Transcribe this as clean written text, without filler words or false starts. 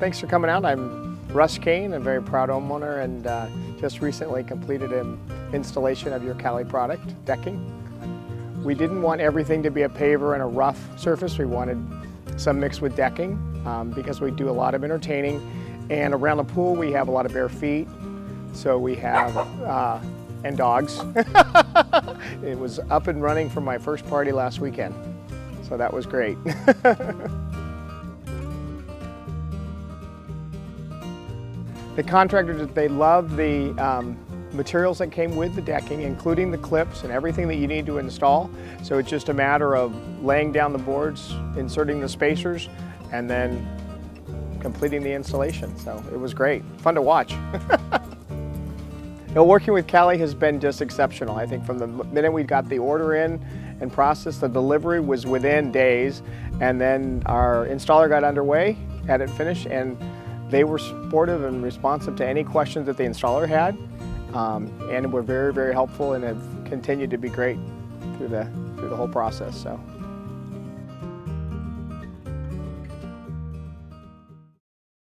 Thanks for coming out. I'm Russ Caine, a very proud homeowner, and just recently completed an installation of your Cali product, decking. We didn't want everything to be a paver and a rough surface. We wanted some mixed with decking because we do a lot of entertaining, and around the pool we have a lot of bare feet, so we have, and dogs. It was up and running for my first party last weekend, so that was great. The contractors, they loved the materials that came with the decking, including the clips and everything that you need to install. So it's just a matter of laying down the boards, inserting the spacers, and then completing the installation. So it was great, fun to watch. Working with Cali has been just exceptional. I think from the minute we got the order in and processed, the delivery was within days, and then our installer got underway, had it finished, and they were supportive and responsive to any questions that the installer had, and were very, very helpful, and have continued to be great through the whole process. So.